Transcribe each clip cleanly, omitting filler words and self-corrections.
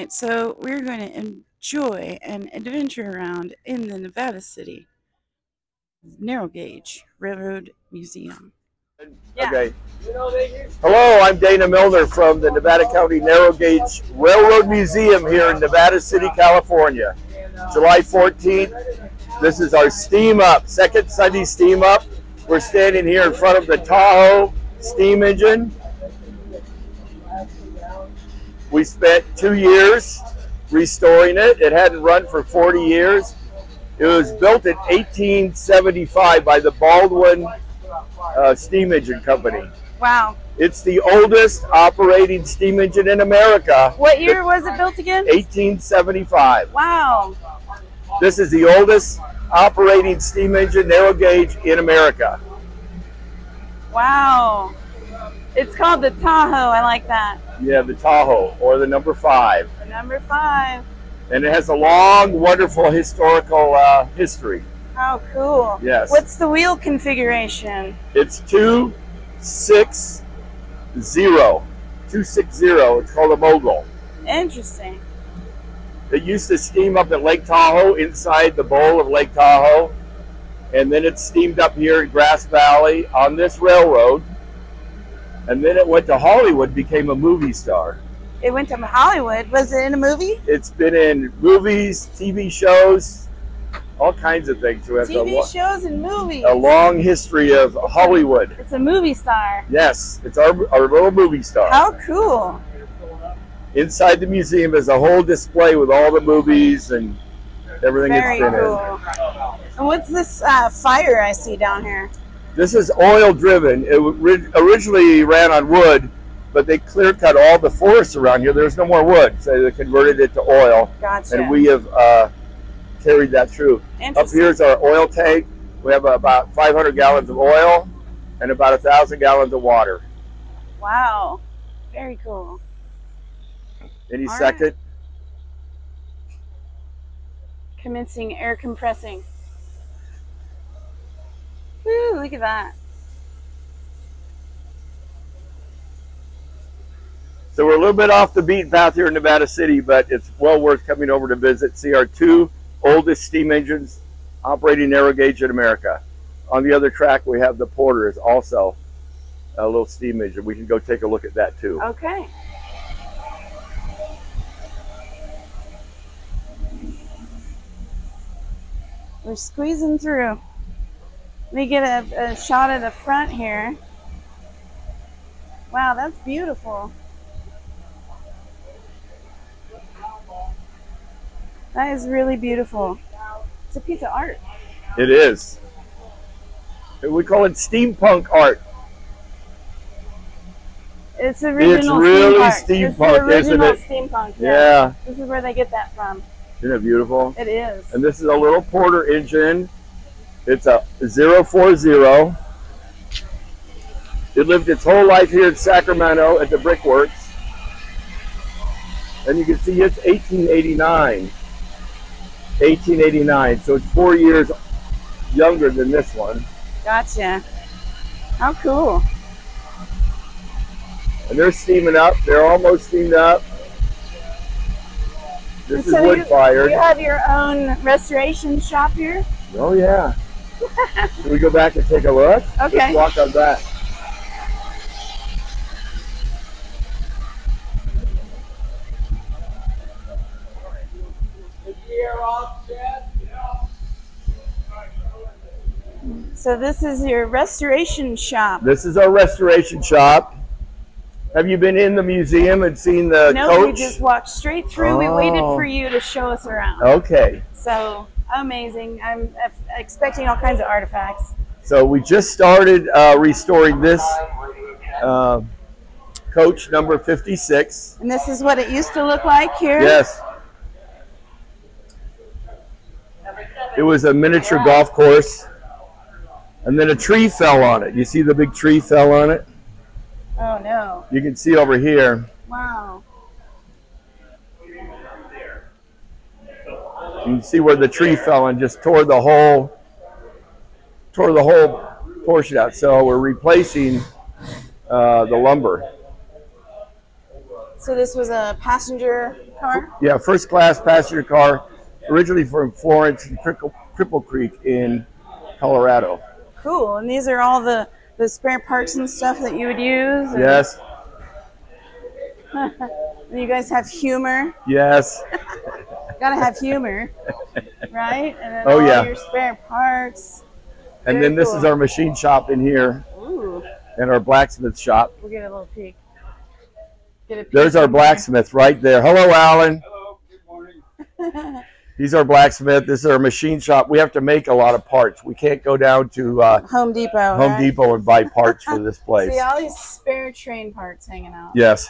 right, so we're going to enjoy an adventure around in the Nevada City Narrow Gauge Railroad Museum. Okay. Hello, I'm Dana Milner from the Nevada County Narrow Gauge Railroad Museum here in Nevada City, California. July 14th. This is our Steam Up, second Sunday Steam Up. We're standing here in front of the Tahoe steam engine. We spent 2 years restoring it. It hadn't run for 40 years. It was built in 1875 by the Baldwin Steam Engine Company. Wow. It's the oldest operating steam engine in America. What year was it built again? 1875. Wow. This is the oldest operating steam engine narrow gauge in America. Wow. It's called the Tahoe. I like that. Yeah, the Tahoe, or the number 5. The number 5. And it has a long, wonderful historical history. How cool. Yes. What's the wheel configuration? It's 260. 260. It's called a mogul. Interesting. It used to steam up at Lake Tahoe, inside the bowl of Lake Tahoe. And then it steamed up here in Grass Valley on this railroad. And then it went to Hollywood, became a movie star. It went to Hollywood. Was it in a movie? It's been in movies, TV shows, all kinds of things. So TV shows and movies. A long history of Hollywood. It's a movie star. Yes, it's our little movie star. How cool. Inside the museum is a whole display with all the movies and everything it's been cool. And what's this fire I see down here? This is oil driven. It originally ran on wood, but they clear cut all the forests around here. There's no more wood, so they converted it to oil. Gotcha. And we have carried that through. Up here is our oil tank. We have about 500 gallons of oil and about 1,000 gallons of water. Wow. Very cool. Any second. Commencing air compressing. Woo, look at that. So we're a little bit off the beaten path here in Nevada City, but it's well worth coming over to visit, see our 2 oldest steam engines operating narrow gauge in America. On the other track, we have the Porter, is also a little steam engine. We can go take a look at that too. Okay. We're squeezing through. Let me get a shot of the front here. Wow, that's beautiful. That is really beautiful. It's a piece of art. It is. We call it steampunk art. It's original steampunk, isn't it? Steampunk. Yeah. This is where they get that from. Isn't it beautiful? It is. And this is a little Porter engine. It's a 040. It lived its whole life here in Sacramento at the Brickworks. And you can see it's 1889. 1889. So it's 4 years younger than this one. Gotcha. How cool. And they're steaming up. They're almost steamed up. This is wood fired. You have your own restoration shop here? Oh, yeah. Can we go back and take a look? Okay. Let's walk on back. So this is your restoration shop. This is our restoration shop. Have you been in the museum and seen the coach? No, we just walked straight through. We waited for you to show us around. Okay. So amazing. I'm expecting all kinds of artifacts. So we just started restoring this coach number 56. And this is what it used to look like here? Yes. It was a miniature golf course. And then a tree fell on it. You see the big tree fell on it? Oh, no. You can see over here. Wow. You can see where the tree fell and just tore the whole portion out. So we're replacing the lumber. So this was a passenger car? Yeah, first class passenger car, originally from Florence and Cripple Creek in Colorado. Cool. And these are all the spare parts and stuff that you would use? Yes. You guys have humor? Yes. Gotta have humor, right? And then Oh, all yeah. your spare parts. And Very then this cool. is our machine shop in here. Ooh. And our blacksmith shop. We'll get a little peek. There's our blacksmith right there. Hello, Alan. Hello, good morning. He's our blacksmith. This is our machine shop. We have to make a lot of parts. We can't go down to Home Depot. Home Depot and buy parts for this place. See all these spare train parts hanging out. Yes.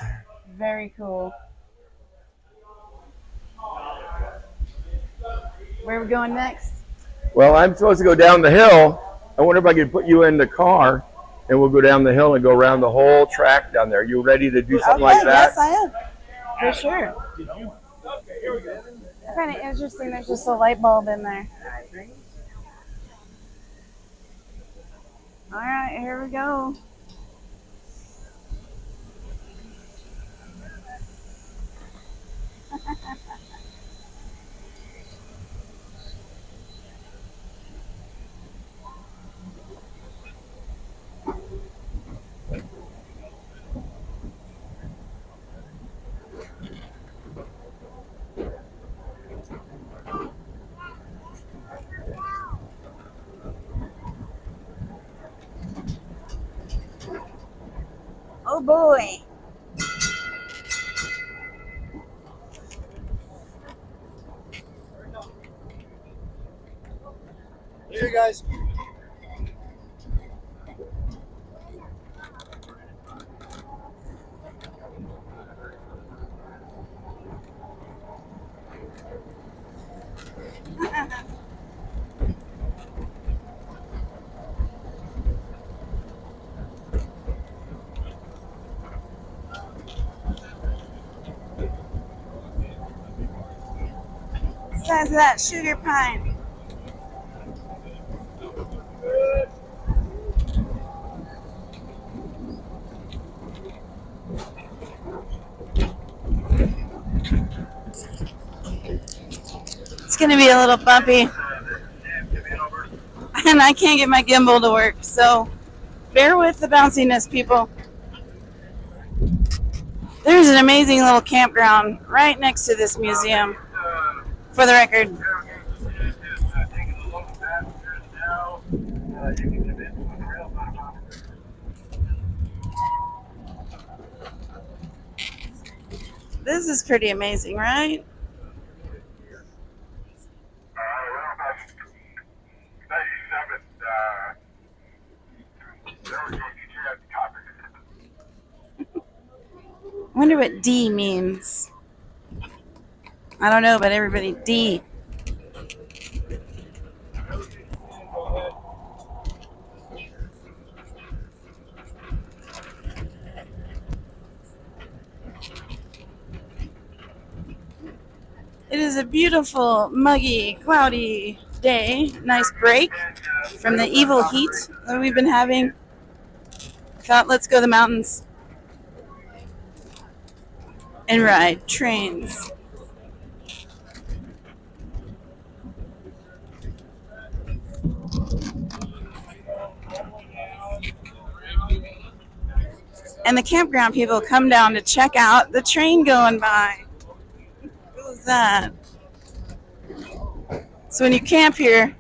Very cool. Where are we going next? Well, I'm supposed to go down the hill. I wonder if I could put you in the car and we'll go down the hill and go around the whole track down there. You ready to do something like that? Yes, I am. For sure. I find it interesting there's just a light bulb in there. All right, here we go. Oh boy. Here, guys. Size of that sugar pine. It's gonna be a little bumpy. And I can't get my gimbal to work, so bear with the bounciness, people. There's an amazing little campground right next to this museum, for the record. This is pretty amazing, right? I wonder what D means. I don't know, but everybody, D. It is a beautiful, muggy, cloudy day. Nice break from the evil heat that we've been having. I thought, let's go to the mountains and ride trains. And the campground people come down to check out the train going by. What was that? So when you camp here,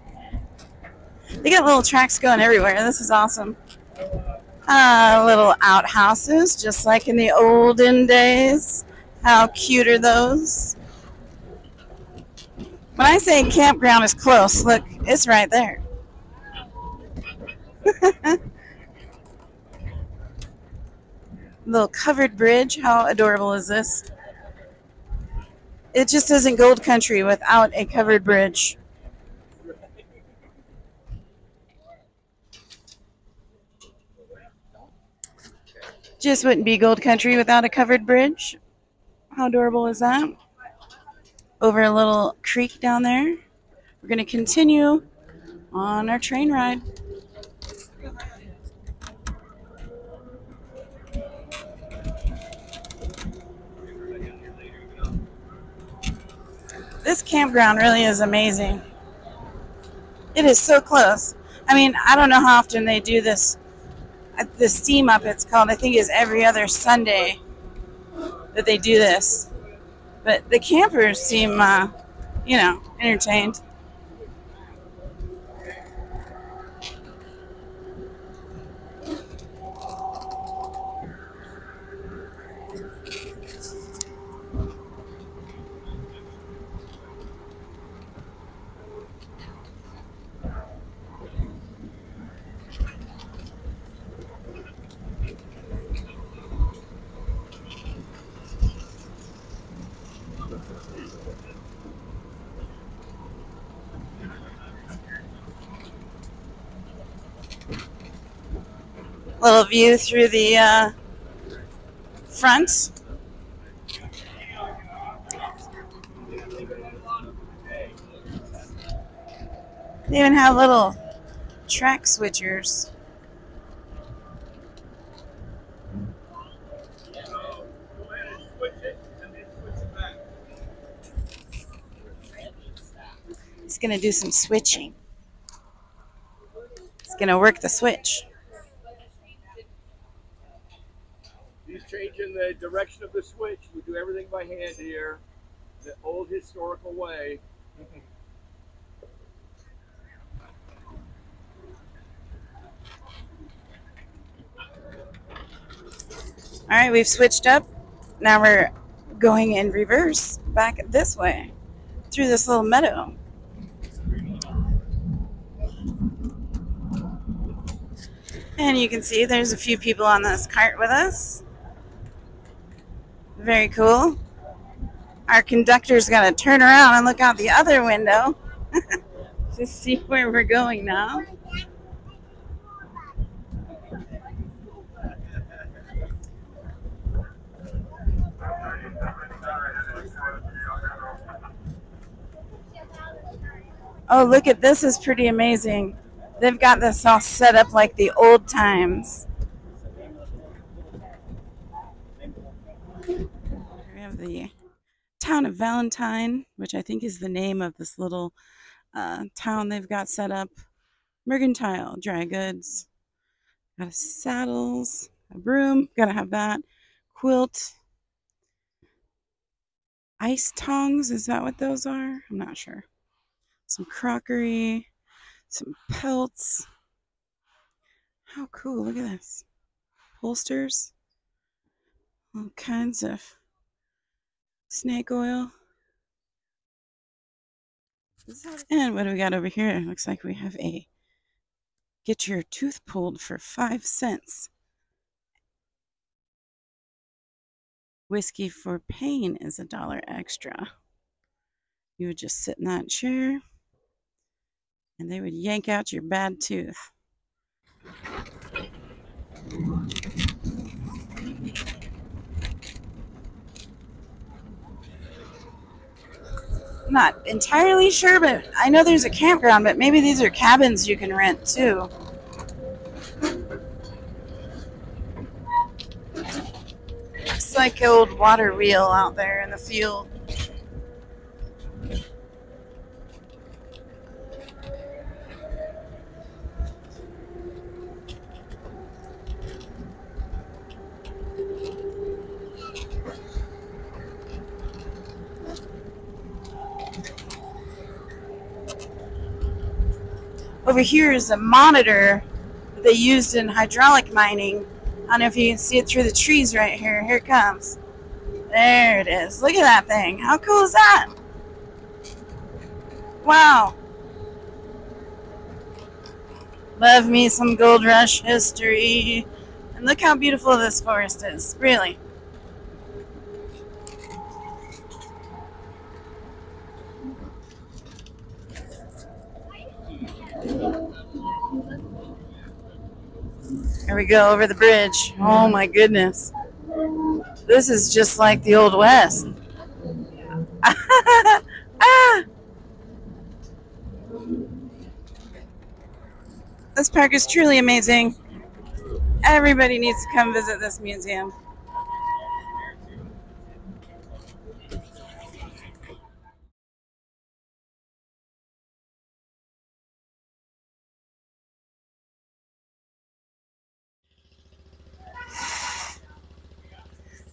they got little tracks going everywhere. This is awesome. Little outhouses, just like in the olden days. How cute are those? When I say campground is close, look, it's right there. Little covered bridge. How adorable is this? It just isn't Gold Country without a covered bridge. Just wouldn't be Gold Country without a covered bridge. How adorable is that? Over a little creek down there. We're going to continue on our train ride. This campground really is amazing. It is so close. I mean, I don't know how often they do this. The steam up, it's called. I think is every other Sunday that they do this. But the campers seem, entertained. Little view through the front. They even have little track switchers. He's going to do some switching. He's going to work the switch. He's changing the direction of the switch. We do everything by hand here, the old historical way. All right, we've switched up. Now we're going in reverse back this way through this little meadow. And you can see there's a few people on this cart with us. Very cool. Our conductor's going to turn around and look out the other window to see where we're going now. Oh, look at this, is pretty amazing. They've got this all set up like the old times. We have the town of Valentine, which I think is the name of this little town they've got set up. Mercantile, dry goods. Got saddles, a broom, gotta have that. Quilt. Ice tongs, is that what those are? I'm not sure. Some crockery, some pelts. How cool, look at this. Holsters. All kinds of snake oil. And what do we got over here? It looks like we have a get your tooth pulled for 5 cents. Whiskey for pain is $1 extra. You would just sit in that chair and they would yank out your bad tooth. I'm not entirely sure, but I know there's a campground, but maybe these are cabins you can rent too. Looks like an old water wheel out there in the field. Over here is a monitor that they used in hydraulic mining. I don't know if you can see it through the trees right here. Here it comes. There it is. Look at that thing. How cool is that? Wow. Love me some Gold Rush history. And look how beautiful this forest is. Really. Here we go over the bridge. Oh my goodness. This is just like the Old West. Ah! This park is truly amazing. Everybody needs to come visit this museum.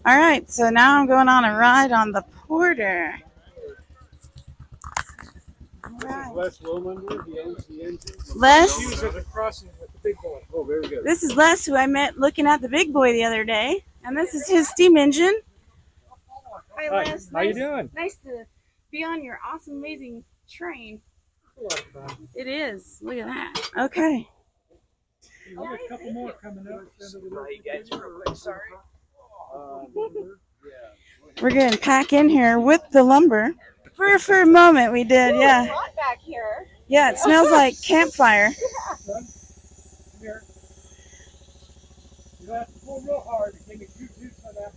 All right, so now I'm going on a ride on the Porter. This is Les Lomander. He owns the engine. Les? He was at the crossing with the big boy. Oh, very good. This is Les, who I met looking at the big boy the other day. And this is his steam engine. Hi, Les. How you doing? Nice to be on your awesome, amazing train. A lot of fun. It is. Look at that. Okay. We got a couple more coming up. Sorry. We're going to pack in here with the lumber. For a moment we did, yeah. It's hot back here. Yeah, it smells like campfire. Come here. You have to pull real hard to give me 2 toots on that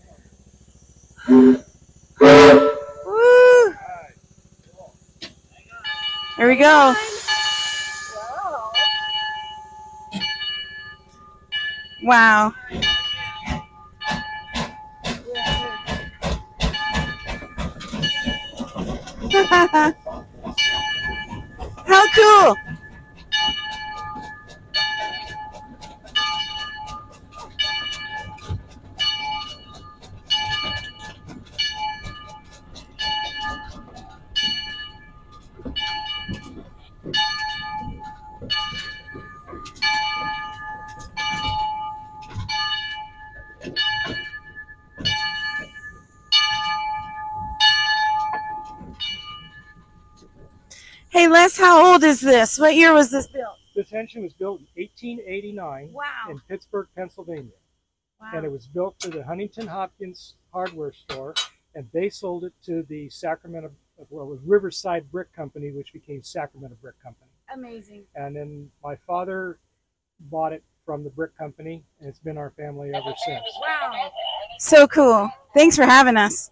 one. Woo! Here we go. Wow. Wow. How cool! Hey Les, how old is this? What year was this built? This engine was built in 1889 Wow. in Pittsburgh, Pennsylvania. Wow. And it was built for the Huntington Hopkins hardware store, and they sold it to the Riverside Brick Company, which became Sacramento Brick Company. Amazing. And then my father bought it from the brick company, and it's been our family ever since. Wow. So cool. Thanks for having us.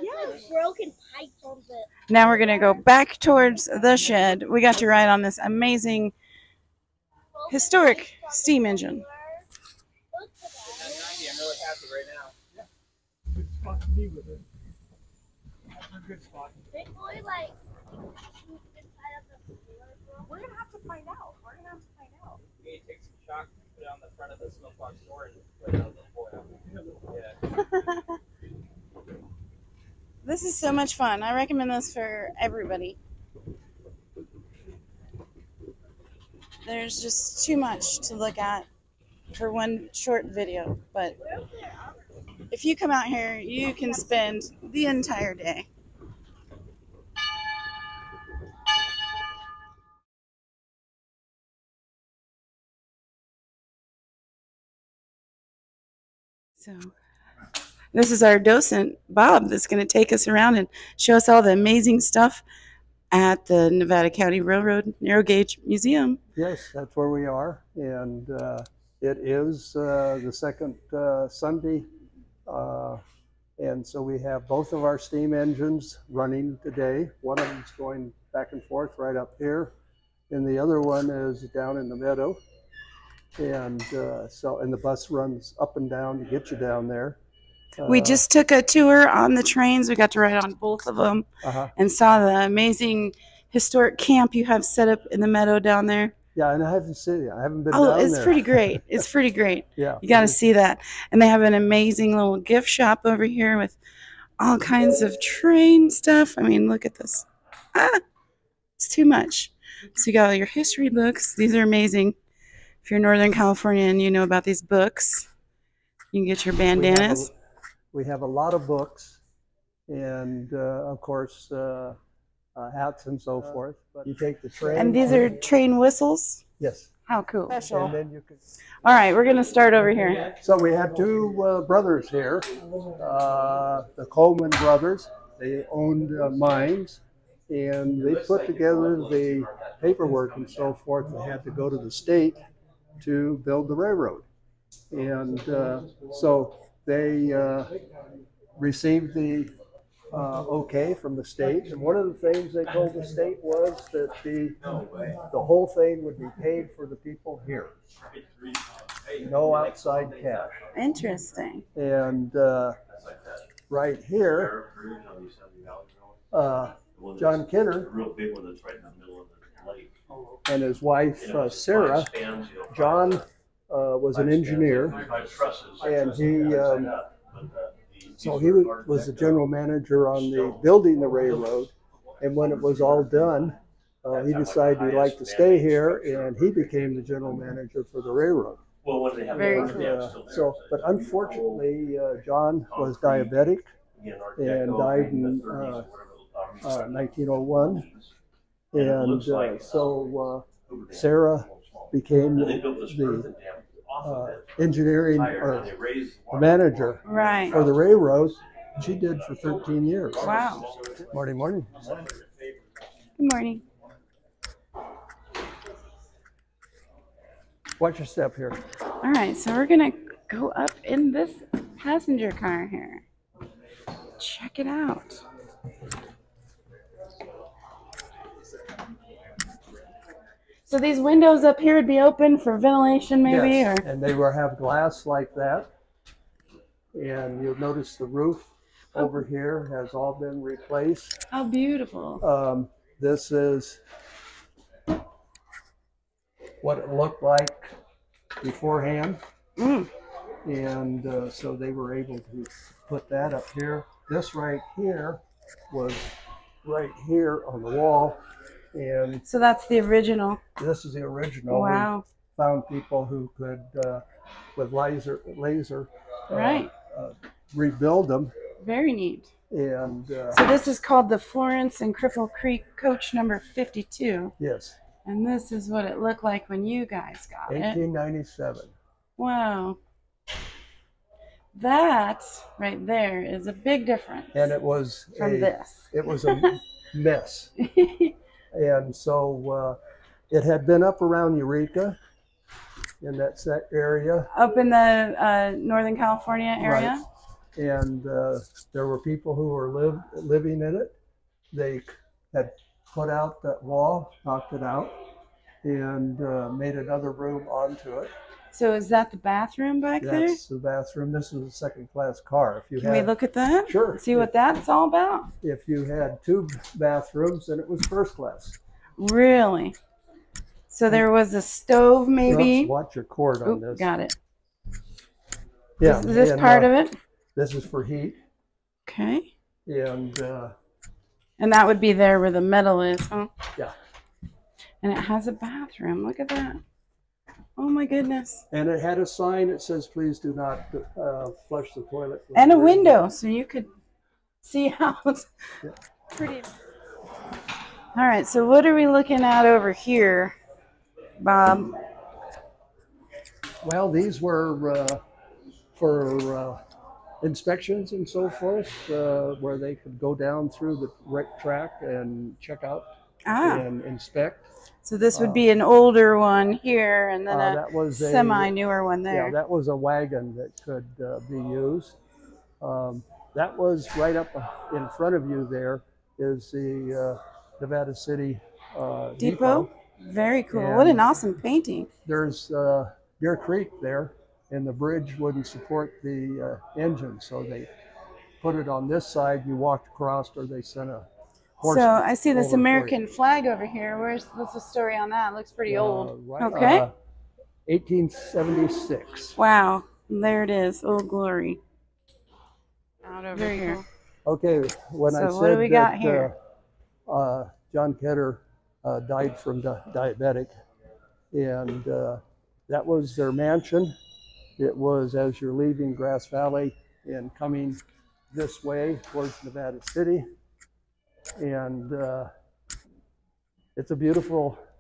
Yeah, broken pipes on the. Now we're going to go back towards the shed. We got to ride on this amazing historic steam engine. I'm really happy right now. Good spot to be with it. That's a good spot. Big boy, like, inside of the. We're gonna have to find out. You need to take some chalk, put it on the front of the snowplow store, and put it on the foil. Yeah. This is so much fun. I recommend this for everybody. There's just too much to look at for one short video, but if you come out here, you can spend the entire day. So this is our docent, Bob, that's going to take us around and show us all the amazing stuff at the Nevada County Railroad Narrow Gauge Museum. Yes, that's where we are, and it is the second Sunday, and so we have both of our steam engines running today. One of them's going back and forth right up here, and the other one is down in the meadow, and and the bus runs up and down to get you down there. We just took a tour on the trains. We got to ride on both of them and saw the amazing historic camp you have set up in the meadow down there. Yeah, and I haven't seen it. I haven't been down there. It's pretty great. It's pretty great. Yeah. You got to see that. And they have an amazing little gift shop over here with all kinds of train stuff. I mean, look at this. It's too much. So you got all your history books. These are amazing. If you're in Northern California and you know about these books, you can get your bandanas. We have a lot of books, and of course hats and so forth. But you take the train. And these are train whistles? Yes. How cool. Special. And then you can. All right, we're going to start over here. So we had two brothers here, the Coleman brothers. They owned mines, and they put together the paperwork and so forth. They had to go to the state to build the railroad. And so they received the okay from the state, and one of the things they told the state was that the whole thing would be paid for the people here, no outside cash. Interesting. And right here, John Kinner and his wife Sarah. John was an engineer, and he So he was the general manager on the building the railroad, and when it was all done, he decided he'd like to stay here, and he became the general manager for the railroad. Very cool. But unfortunately, John was diabetic and died in 1901, and Sarah became the engineering or the manager Right. for the railroad. She did for 13 years. Wow. Morning, morning. Good morning. Watch your step here. All right, so we're gonna go up in this passenger car here. Check it out. So these windows up here would be open for ventilation, maybe, Yes, or and they will have glass like that. And you'll notice the roof over here has all been replaced. how beautiful. This is what it looked like beforehand. And so they were able to put that up here. This right here was right here on the wall. And So that's the original. this is the original. Wow. We found people who could, with laser Right. rebuild them. Very neat. And So this is called the Florence and Cripple Creek Coach number 52. yes, And this is what it looked like when you guys got it. 1897. Wow. That right there is a big difference And it was from this. It was a mess. And so it had been up around Eureka in that set area. Up in the Northern California area? Right. And there were people who were living in it. They had put out that wall, knocked it out, and made another room onto it. So is that the bathroom back there? That's the bathroom. This is a second-class car. If you Can we look at that? Sure. See what that's all about? If you had two bathrooms, then it was first class. Really? So there was a stove, maybe? Oops, watch your cord on this. Got it. Yeah. Is this part of it? This is for heat. Okay. And that would be there where the metal is, huh? yeah. And it has a bathroom. Look at that. Oh my goodness. And it had a sign that says, please do not flush the toilet. And a window, so you could see how it's pretty. All right, so what are we looking at over here, Bob? Well, these were for inspections and so forth, where they could go down through the track and check out and inspect. So this would be an older one here, and then that was semi-newer one there. Yeah, that was a wagon that could be used. That was right up in front of you there is the Nevada City Depot. Very cool. And what an awesome painting. There's Deer Creek there, and the bridge wouldn't support the engine, so they put it on this side. You walked across, or they sent a horse. So I see this American flag over here. What's the story on that? It looks pretty old. Right, okay. 1876. Wow. There it is. Old Glory. Out over here. Cool. Okay. When I said what do we got here? John Ketter died from diabetic, and that was their mansion. It was as you're leaving Grass Valley and coming this way towards Nevada City. And it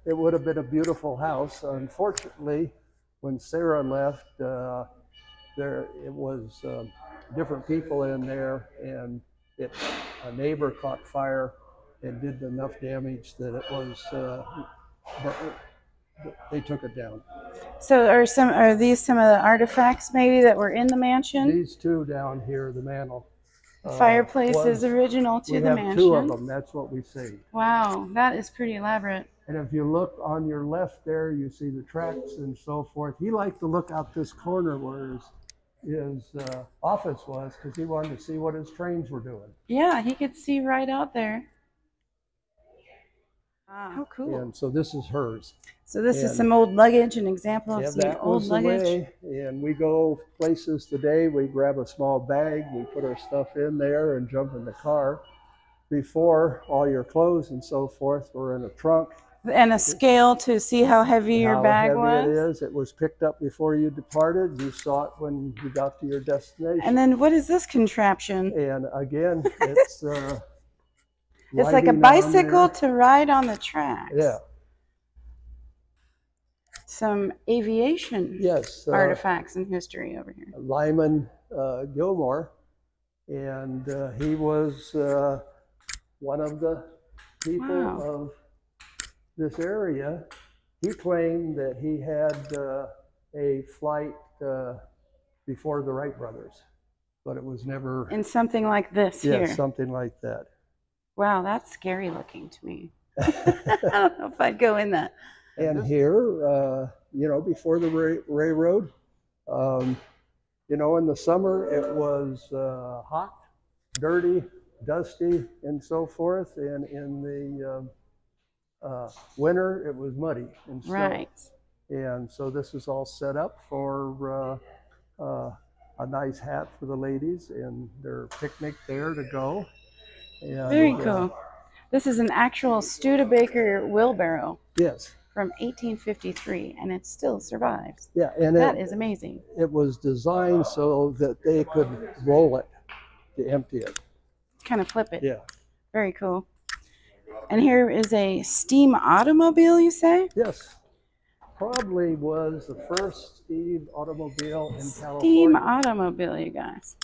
would have been a beautiful house. Unfortunately, when Sarah left, it was different people in there, and a neighbor caught fire and did enough damage that it was, they took it down. So are these some of the artifacts maybe that were in the mansion? These two down here, the mantle. The fireplace is original to the mansion. We have two of them. That's what we see. Wow, that is pretty elaborate. And if you look on your left there, you see the tracks and so forth. He liked to look out this corner where his office was, because he wanted to see what his trains were doing. Yeah, he could see right out there. How cool. And so this is hers. So this is And some old luggage, an example of yeah, some that old was the luggage. way. And we go places today. We grab a small bag, we put our stuff in there and jump in the car. Before, all your clothes and so forth were in a trunk. And a scale to see how heavy your bag was. How heavy it is. It was picked up before you departed. You saw it when you got to your destination. And then what is this contraption? And again, it's it's like a bicycle to ride on the tracks. Yeah. Some aviation artifacts in history over here. Lyman Gilmore, and he was one of the people of this area. He claimed that he had a flight before the Wright brothers, but it was never in something like this here. Yeah, something like that. Wow, that's scary looking to me. I don't know if I'd go in that. And here, you know, before the railroad, you know, in the summer it was hot, dirty, dusty, and so forth. And in the winter, it was muddy and snow. Right. And so this is all set up for a nice hat for the ladies and their picnic there to go. And, very cool. This is an actual Studebaker wheelbarrow. Yes. From 1853, and it still survives. Yeah, and that is amazing. It was designed so that they could roll it to empty it. Kind of flip it. Yeah. Very cool. And here is a steam automobile, you say? Yes. Probably was the first steam automobile in California. Steam automobile, you guys.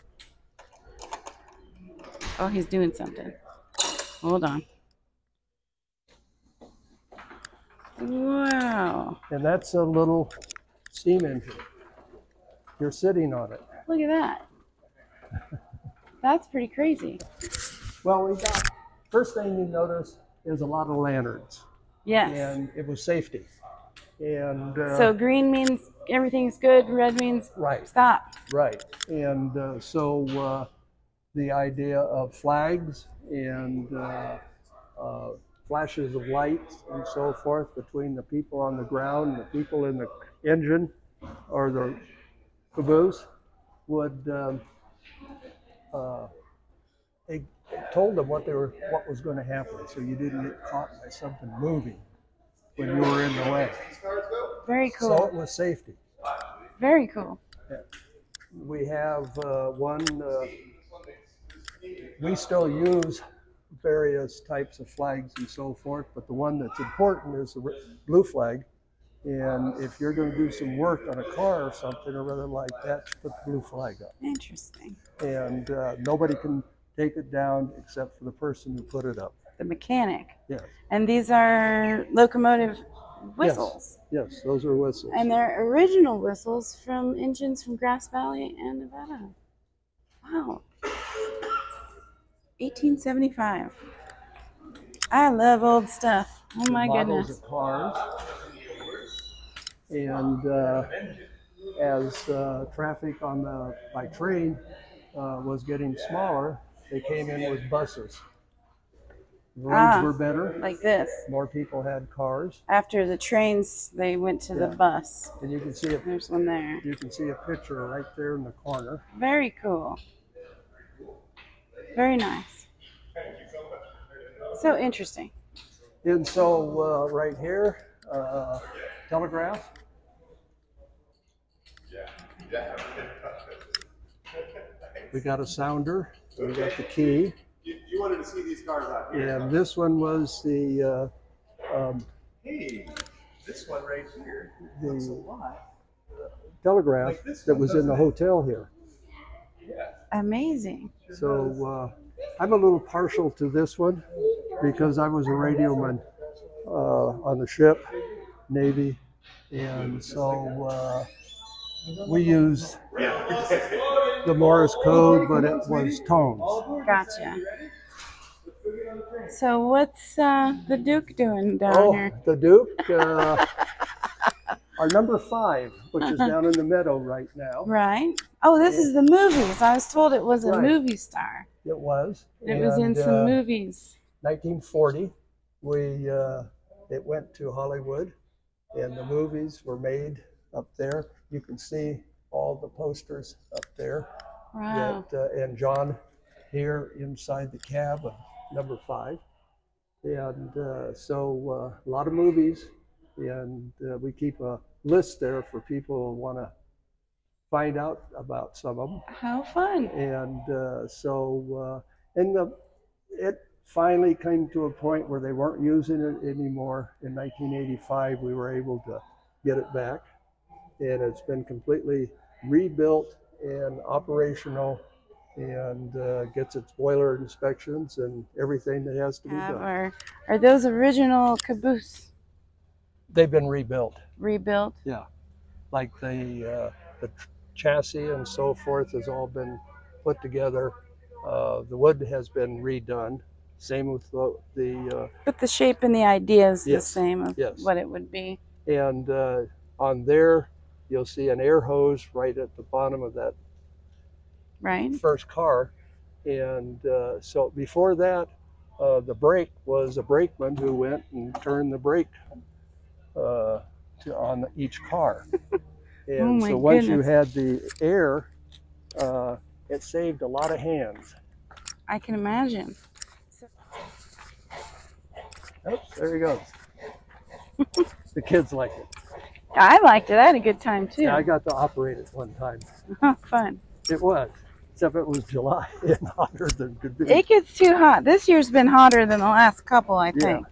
Oh, he's doing something. Hold on. Wow. And that's a little steam engine. You're sitting on it. Look at that. That's pretty crazy. Well, we got, first thing you notice is a lot of lanterns. Yes. And it was safety. And so green means everything's good, red means stop. Right. And so the idea of flags and flashes of light and so forth between the people on the ground and the people in the engine or the caboose would it told them what was going to happen, so you didn't get caught by something moving when you were in the way. Very cool. So it was safety. Very cool. Yeah. We have one. We still use various types of flags and so forth, but the one that's important is the blue flag. And if you're going to do some work on a car or something or other like that, put the blue flag up. Interesting. And nobody can take it down except for the person who put it up. The mechanic. Yes. And these are locomotive whistles. Yes, those are whistles. And they're original whistles from engines from Grass Valley and Nevada. Wow. 1875. I love old stuff. Oh my goodness. Models of cars. And as traffic by train was getting smaller, they came in with buses. Roads were better. Like this. More people had cars. After the trains, they went to the bus. And you can see it. There's one there. You can see a picture right there in the corner. Very cool. Very nice. So interesting. And so right here, telegraph. We got a sounder. We got the key. You wanted to see these cars out here. And this one was the. Hey, this one right here. Looks a lot. Telegraph that was in the hotel here. Yeah. Amazing. So I'm a little partial to this one because I was a radioman on the ship, Navy, and so we used the Morse code, but it was tones. Gotcha. So what's the Duke doing down here? The Duke, our number 5, which is down in the meadow right now. Right. Oh, this is the movies. I was told it was a movie star. It was. It was in some movies. 1940, we it went to Hollywood, and the movies were made up there. You can see all the posters up there. Wow. And John here inside the cab of number 5. And so a lot of movies, and we keep a list there for people who want to find out about some of them. How fun. And it finally came to a point where they weren't using it anymore. In 1985, we were able to get it back, and it's been completely rebuilt and operational, and gets its boiler inspections and everything that has to be done. Are those original caboose? They've been rebuilt. Rebuilt? Yeah, like the chassis and so forth has all been put together. The wood has been redone. Same with the but the shape and the idea is yes, the same of yes. what it would be. And on there, you'll see an air hose right at the bottom of that first car. And so before that, the brake was a brakeman who went and turned the brake on each car. And so once you had the air, it saved a lot of hands. I can imagine. Oops, there he goes. The kids like it. I liked it. I had a good time too. Yeah, I got to operate it one time. Fun. It was, except it was July and hotter than could be. It gets too hot. This year's been hotter than the last couple, I think.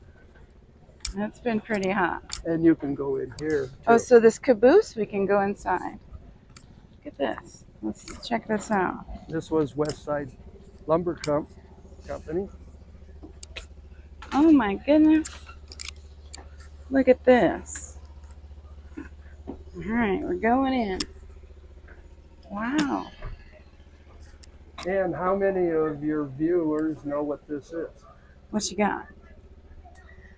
Yeah. It's been pretty hot. And you can go in here too. Oh, so this caboose, we can go inside. Look at this. Let's check this out. This was West Side Lumber Company. Oh my goodness. Look at this. All right, we're going in. Wow. And how many of your viewers know what this is? What you got?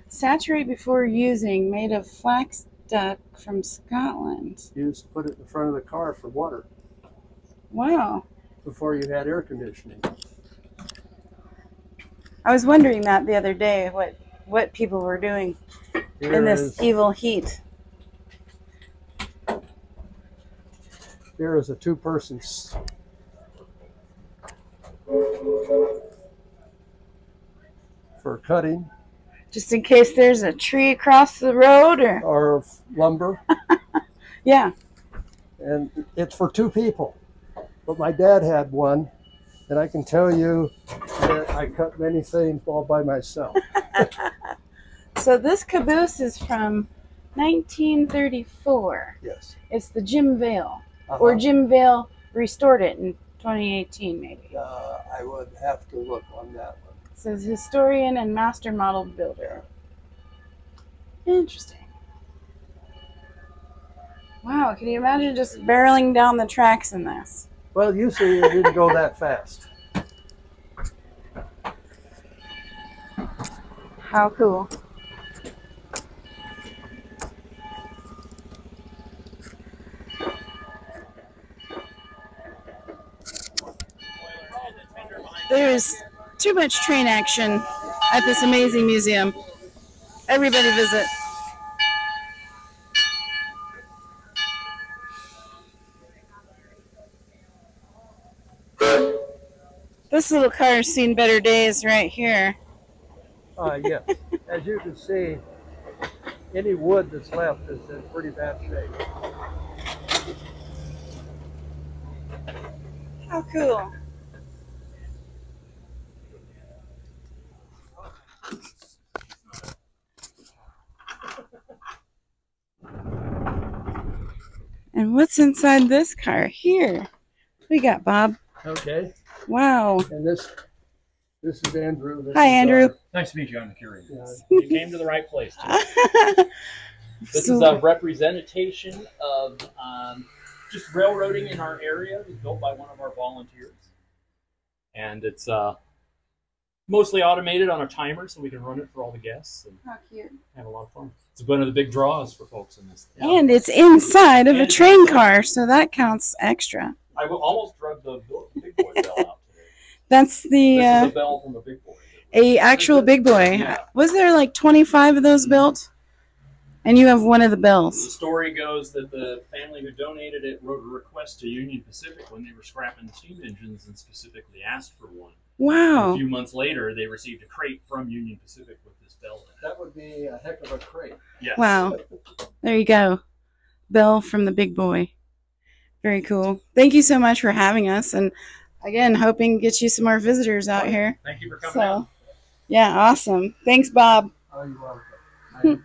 Saturate before using, made of flax duck from Scotland. You used to put it in front of the car for water. Wow. Before you had air conditioning. I was wondering that the other day, what people were doing in this evil heat. Here is a 2-person for cutting. Just in case there's a tree across the road or lumber. Yeah. And it's for 2 people. But my dad had one, and I can tell you that I cut many things all by myself. So this caboose is from 1934. Yes. It's the Jim Vale. Or Jim Vale restored it in 2018, maybe. I would have to look on that one. It says historian and master model builder. Interesting. Wow, can you imagine just barreling down the tracks in this? Well, you see, it didn't go that fast. How cool. There's too much train action at this amazing museum. Everybody visit. This little car's seen better days right here. Yes. As you can see, any wood that's left is in pretty bad shape. How cool. And what's inside this car? Here. We got Bob. Okay. Wow. And this is Andrew. Hi, Andrew. Nice to meet you. I'm the curator. Yeah. You came to the right place. This is a representation of just railroading in our area. It was built by one of our volunteers. And it's mostly automated on a timer, so we can run it for all the guests and How cute. have a lot of fun. It's one of the big draws for folks in this. And it's inside of a train car, so that counts extra. I almost drug the big boy bell out today. That's the... This is a bell from a big boy. A actual big boy. Yeah. Was there like 25 of those built? And you have one of the The bells. story goes that the family who donated it wrote a request to Union Pacific when they were scrapping the steam engines and specifically asked for one. And a Wow. few months later, they received a crate from Union Pacific with this bell in it. That would be a heck of a crate. Yes. Wow. There you go. Bell from the big boy. Very cool. Thank you so much for having us. And again, hoping to get you some more visitors out here. Thank you for coming out. So, yeah, awesome. Thanks, Bob. Oh, you're welcome.